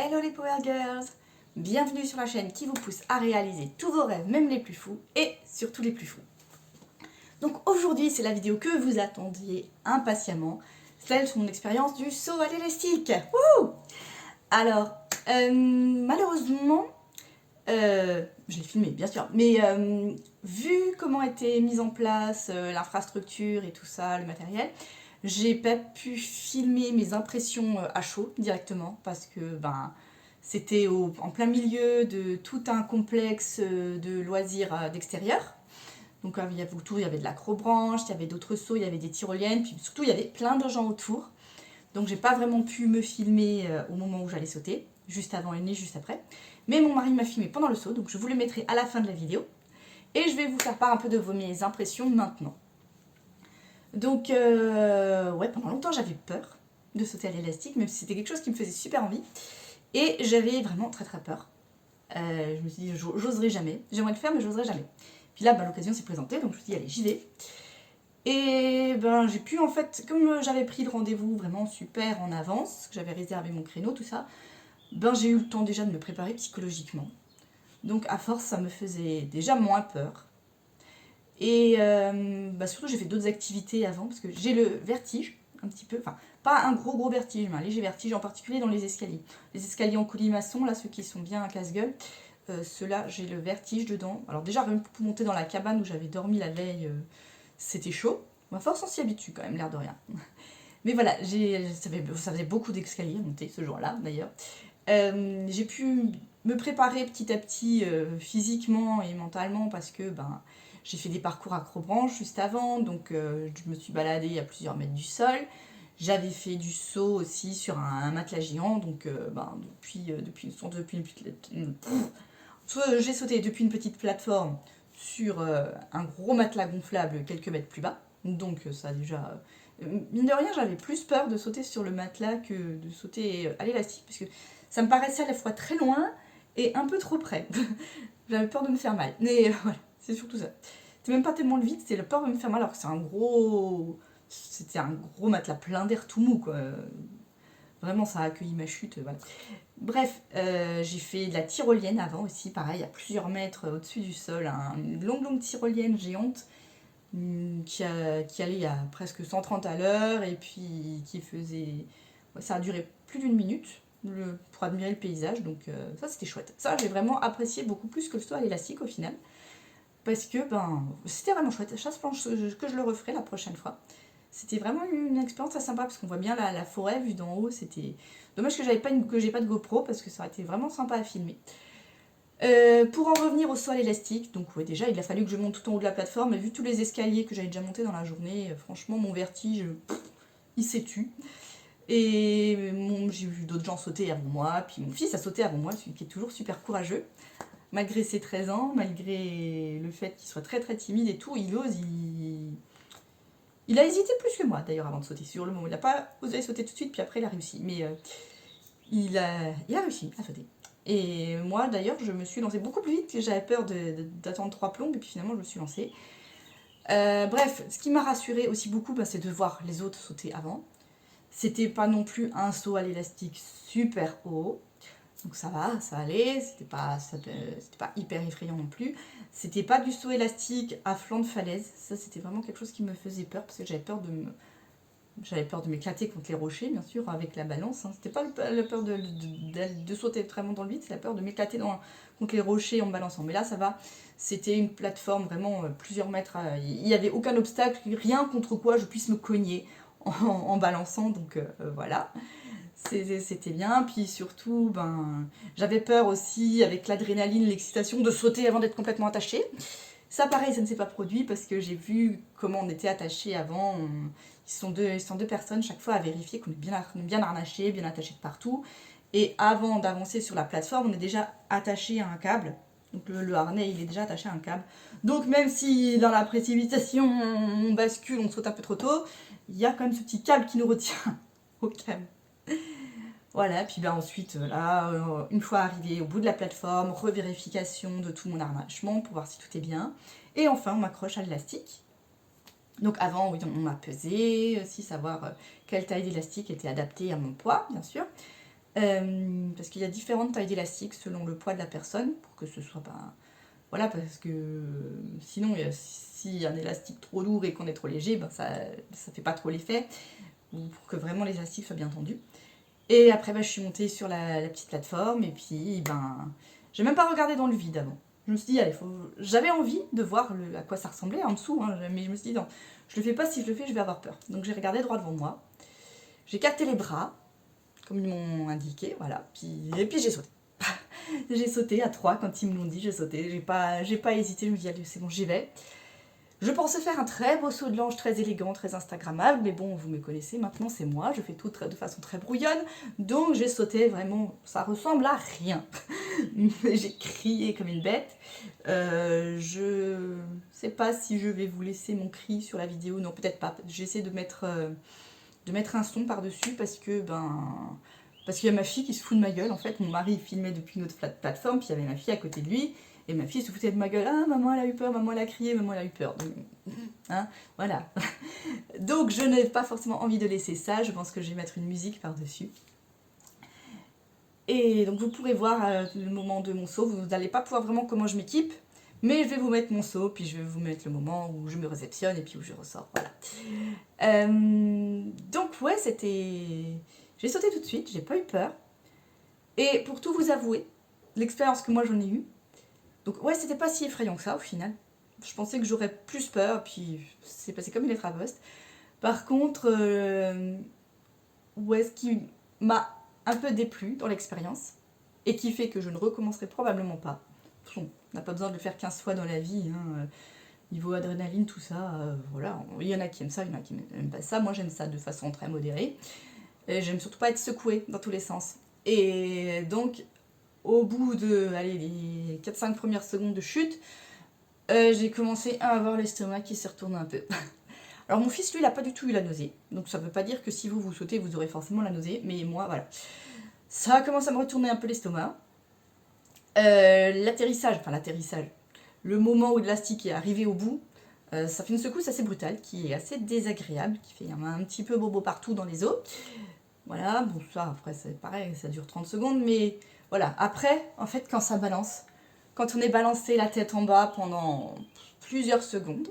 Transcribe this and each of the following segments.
Hello les Power Girls! Bienvenue sur la chaîne qui vous pousse à réaliser tous vos rêves, même les plus fous, et surtout les plus fous. Donc aujourd'hui, c'est la vidéo que vous attendiez impatiemment, celle sur mon expérience du saut à l'élastique. Alors, malheureusement, je l'ai filmé bien sûr, mais vu comment était mise en place l'infrastructure et tout ça, le matériel, j'ai pas pu filmer mes impressions à chaud directement parce que c'était en plein milieu de tout un complexe de loisirs d'extérieur. Donc autour il y avait de l'acrobranche, il y avait d'autres sauts, il y avait des tyroliennes, puis surtout il y avait plein de gens autour. Donc j'ai pas vraiment pu me filmer au moment où j'allais sauter, juste avant et ni juste après. Mais mon mari m'a filmé pendant le saut, donc je vous le mettrai à la fin de la vidéo. Et je vais vous faire part un peu de mes impressions maintenant. Donc ouais, pendant longtemps j'avais peur de sauter à l'élastique, même si c'était quelque chose qui me faisait super envie. Et j'avais vraiment très peur. Je me suis dit, j'oserais jamais. J'aimerais le faire, mais j'oserais jamais. Puis là, l'occasion s'est présentée, donc je me suis dit, allez, j'y vais. Et j'ai pu, en fait, comme j'avais pris le rendez-vous vraiment super en avance, que j'avais réservé mon créneau, tout ça, j'ai eu le temps déjà de me préparer psychologiquement. Donc à force, ça me faisait déjà moins peur. Et surtout, j'ai fait d'autres activités avant, parce que j'ai le vertige, un petit peu, enfin, pas un gros vertige, mais un léger vertige, en particulier dans les escaliers. Les escaliers en colimaçon, là, ceux qui sont bien à casse-gueule, ceux-là, j'ai le vertige dedans. Alors déjà, rien que pour monter dans la cabane où j'avais dormi la veille, c'était chaud. À force, on s'y habitue quand même, l'air de rien. Mais voilà, ça faisait beaucoup d'escaliers à monter ce jour-là, d'ailleurs. J'ai pu me préparer petit à petit physiquement et mentalement parce que j'ai fait des parcours acrobranche juste avant, donc je me suis baladée à plusieurs mètres du sol. J'avais fait du saut aussi sur un matelas géant, donc j'ai sauté depuis une petite plateforme sur un gros matelas gonflable quelques mètres plus bas. Donc ça déjà... mine de rien, j'avais plus peur de sauter sur le matelas que de sauter à l'élastique, parce que ça me paraissait à la fois très loin et un peu trop près. J'avais peur de me faire mal. Mais voilà, c'est surtout ça. C'est même pas tellement le vide, c'est la peur de me faire mal, alors que c'était un gros matelas plein d'air tout mou, quoi. Vraiment, ça a accueilli ma chute, voilà. Bref, j'ai fait de la tyrolienne avant aussi, pareil, à plusieurs mètres au-dessus du sol, une longue tyrolienne géante qui allait à presque 130 à l'heure et puis qui faisait... Ça a duré plus d'une minute pour admirer le paysage, donc ça c'était chouette. Ça j'ai vraiment apprécié beaucoup plus que le saut à l'élastique au final, parce que c'était vraiment chouette. Je pense que je le referai la prochaine fois. C'était vraiment une expérience assez sympa parce qu'on voit bien la forêt vue d'en haut. C'était dommage que j'ai pas de GoPro parce que ça aurait été vraiment sympa à filmer. Pour en revenir au saut à l'élastique, donc ouais, déjà il a fallu que je monte tout en haut de la plateforme, et vu tous les escaliers que j'avais déjà montés dans la journée, franchement mon vertige, il s'est tu. Et j'ai vu d'autres gens sauter avant moi, puis mon fils a sauté avant moi, celui qui est toujours super courageux. Malgré ses 13 ans, malgré le fait qu'il soit très timide et tout, il ose, il a hésité plus que moi d'ailleurs avant de sauter sur le moment. Il n'a pas osé sauter tout de suite, puis après il a réussi. Mais il a réussi à sauter. Et moi d'ailleurs, je me suis lancée beaucoup plus vite, j'avais peur d'attendre 3 plombes, et puis finalement je me suis lancée. Bref, ce qui m'a rassurée aussi beaucoup, c'est de voir les autres sauter avant. C'était pas non plus un saut à l'élastique super haut. Donc ça va, ça allait, c'était pas hyper effrayant non plus. C'était pas du saut élastique à flanc de falaise. Ça, c'était vraiment quelque chose qui me faisait peur parce que j'avais peur de m'éclater contre les rochers, bien sûr, avec la balance. C'était pas la peur de sauter vraiment dans le vide, c'est la peur de m'éclater contre les rochers en me balançant. Mais là, ça va. C'était une plateforme vraiment plusieurs mètres. Il n'y avait aucun obstacle, rien contre quoi je puisse me cogner en balançant. Donc voilà. C'était bien, puis surtout, j'avais peur aussi, avec l'adrénaline, l'excitation, de sauter avant d'être complètement attachée. Ça, pareil, ça ne s'est pas produit parce que j'ai vu comment on était attachés avant. Ils sont deux personnes chaque fois à vérifier qu'on est bien harnachés, bien attachés de partout. Et avant d'avancer sur la plateforme, on est déjà attaché à un câble. Donc le harnais, il est déjà attaché à un câble. Donc même si dans la précipitation, on bascule, on saute un peu trop tôt, il y a quand même ce petit câble qui nous retient au câble. Voilà, puis ensuite, une fois arrivé au bout de la plateforme, revérification de tout mon harnachement pour voir si tout est bien. Et enfin, on m'accroche à l'élastique. Donc avant, oui, on m'a pesé, aussi savoir quelle taille d'élastique était adaptée à mon poids, bien sûr. Parce qu'il y a différentes tailles d'élastique selon le poids de la personne, pour que ce soit pas... Voilà, parce que sinon, si un élastique trop lourd et qu'on est trop léger, ben ça fait pas trop l'effet, ou pour que vraiment l'élastique soit bien tendu. Et après, ben, je suis montée sur la petite plateforme, et puis, ben, j'ai même pas regardé dans le vide avant. Je me suis dit, allez, j'avais envie de voir à quoi ça ressemblait en dessous, hein, mais je me suis dit, non, je le fais pas, si je le fais, je vais avoir peur. Donc j'ai regardé droit devant moi, j'ai capté les bras, comme ils m'ont indiqué, voilà, et puis j'ai sauté. J'ai sauté à 3 quand ils me l'ont dit, j'ai sauté, j'ai pas hésité, je me dis, allez, c'est bon, j'y vais. Je pensais faire un très beau saut de l'ange, très élégant, très instagrammable, mais bon, vous me connaissez, maintenant c'est moi, je fais tout de façon très brouillonne, donc j'ai sauté vraiment, ça ressemble à rien. J'ai crié comme une bête. Je sais pas si je vais vous laisser mon cri sur la vidéo, non peut-être pas, j'essaie de mettre un son par-dessus parce qu'il y a ma fille qui se fout de ma gueule. En fait, mon mari filmait depuis une autre plateforme, puis il y avait ma fille à côté de lui, et ma fille se foutait de ma gueule. Ah, maman, elle a eu peur, maman, elle a crié, maman, elle a eu peur. Donc, hein, voilà. Donc, je n'ai pas forcément envie de laisser ça. Je pense que je vais mettre une musique par-dessus. Et donc, vous pourrez voir le moment de mon saut. Vous n'allez pas pouvoir vraiment comment je m'équipe, mais je vais vous mettre mon saut, puis je vais vous mettre le moment où je me réceptionne et puis où je ressors. Voilà. Donc, ouais, c'était... J'ai sauté tout de suite, j'ai pas eu peur. Et pour tout vous avouer, l'expérience que moi j'en ai eue, donc ouais, c'était pas si effrayant que ça au final. Je pensais que j'aurais plus peur, puis c'est passé comme une lettre à poste. Par contre, ce qui m'a un peu déplu dans l'expérience, et qui fait que je ne recommencerai probablement pas. Bon, on n'a pas besoin de le faire 15 fois dans la vie, hein. Niveau adrénaline, tout ça, voilà. Il y en a qui aiment ça, il y en a qui n'aiment pas ça. Moi j'aime ça de façon très modérée. Et j'aime surtout pas être secouée dans tous les sens. Et donc, au bout de les 4-5 premières secondes de chute, j'ai commencé à avoir l'estomac qui s'est retourné un peu. Alors mon fils, lui, il n'a pas du tout eu la nausée. Donc ça ne veut pas dire que si vous sautez, vous aurez forcément la nausée. Mais moi, voilà. Ça a commencé à me retourner un peu l'estomac. L'atterrissage, le moment où l'élastique est arrivé au bout, ça fait une secousse assez brutale, qui est assez désagréable, qui fait un petit peu bobo partout dans les os. Voilà, bon ça après c'est pareil, ça dure 30 secondes, mais voilà. Après, en fait, quand ça balance, quand on est balancé la tête en bas pendant plusieurs secondes,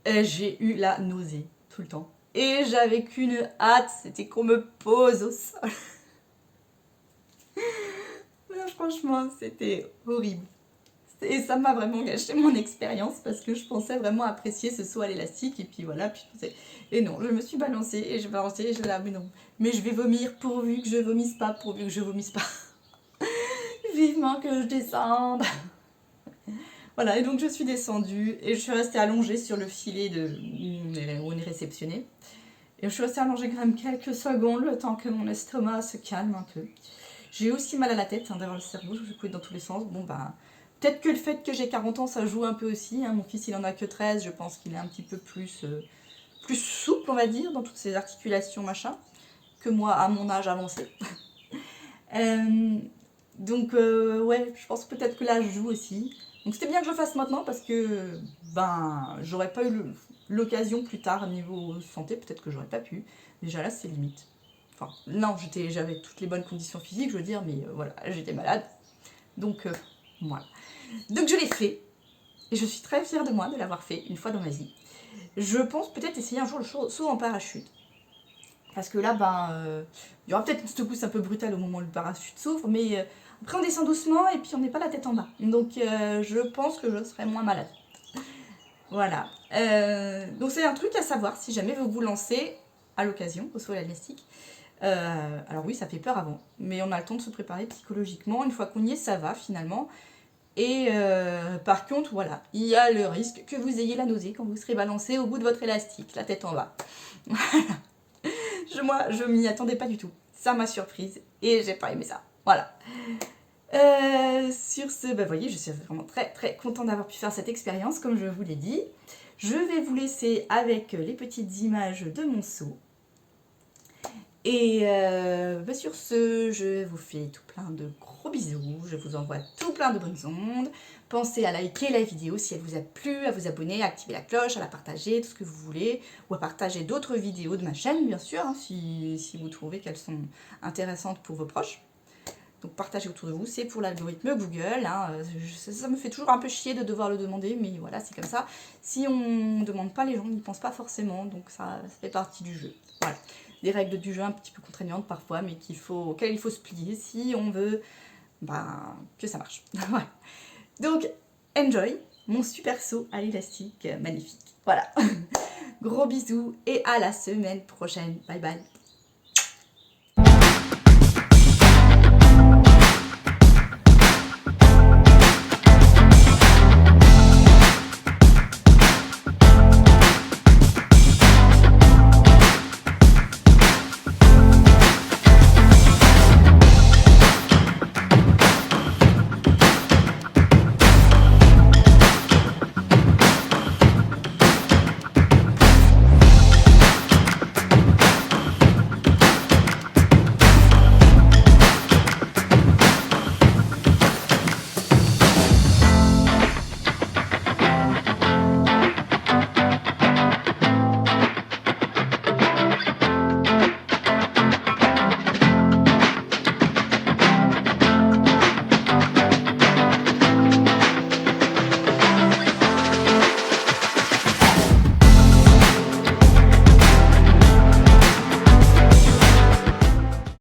j'ai eu la nausée tout le temps. Et j'avais qu'une hâte, c'était qu'on me pose au sol. Franchement, c'était horrible. Et ça m'a vraiment gâché mon expérience parce que je pensais vraiment apprécier ce saut à l'élastique. Et puis voilà, et non, je me suis balancée et je balançais et je là, mais non. Mais je vais vomir pourvu que je vomisse pas, pourvu que je vomisse pas. Vivement que je descende. Voilà, et donc je suis descendue et je suis restée allongée sur le filet où on est réceptionné. Et je suis restée allongée quand même quelques secondes, le temps que mon estomac se calme un peu. J'ai aussi mal à la tête, derrière le cerveau, je couille dans tous les sens. Bon, peut-être que le fait que j'ai 40 ans, ça joue un peu aussi. Hein. Mon fils, il en a que 13, je pense qu'il est un petit peu plus souple, on va dire, dans toutes ses articulations, machin, que moi, à mon âge avancé. Donc, ouais, je pense peut-être que l'âge joue aussi. Donc, c'était bien que je le fasse maintenant parce que, j'aurais pas eu l'occasion plus tard, niveau santé, peut-être que j'aurais pas pu. Déjà là, c'est limite. Enfin, non, j'avais toutes les bonnes conditions physiques, je veux dire, mais voilà, j'étais malade. Donc, voilà. Donc, je l'ai fait. Et je suis très fière de moi de l'avoir fait une fois dans ma vie. Je pense peut-être essayer un jour le saut en parachute. Parce que là, il y aura peut-être une secousse un peu brutale au moment où le parachute s'ouvre, mais après on descend doucement et puis on n'est pas la tête en bas. Donc je pense que je serai moins malade. Voilà. Donc c'est un truc à savoir si jamais vous vous lancez à l'occasion au saut à l'élastique. Alors oui, ça fait peur avant, mais on a le temps de se préparer psychologiquement. Une fois qu'on y est, ça va finalement. Et par contre, voilà, il y a le risque que vous ayez la nausée quand vous serez balancé au bout de votre élastique, la tête en bas. Moi, je m'y attendais pas du tout. Ça m'a surprise et j'ai pas aimé ça. Voilà. Sur ce, vous voyez, je suis vraiment très très contente d'avoir pu faire cette expérience, comme je vous l'ai dit. Je vais vous laisser avec les petites images de mon saut. Et sur ce, je vous fais tout plein de gros bisous, je vous envoie tout plein de bonnes ondes. Pensez à liker la vidéo si elle vous a plu, à vous abonner, à activer la cloche, à la partager, tout ce que vous voulez, ou à partager d'autres vidéos de ma chaîne, bien sûr, hein, si vous trouvez qu'elles sont intéressantes pour vos proches. Donc partagez autour de vous, c'est pour l'algorithme Google, hein. Ça me fait toujours un peu chier de devoir le demander, mais voilà, c'est comme ça. Si on ne demande pas, les gens n'y pensent pas forcément, donc ça fait partie du jeu. Voilà, des règles du jeu un petit peu contraignantes parfois, mais auxquelles il faut se plier si on veut que ça marche. Voilà. Donc, enjoy mon super saut à l'élastique magnifique. Voilà, gros bisous et à la semaine prochaine. Bye bye.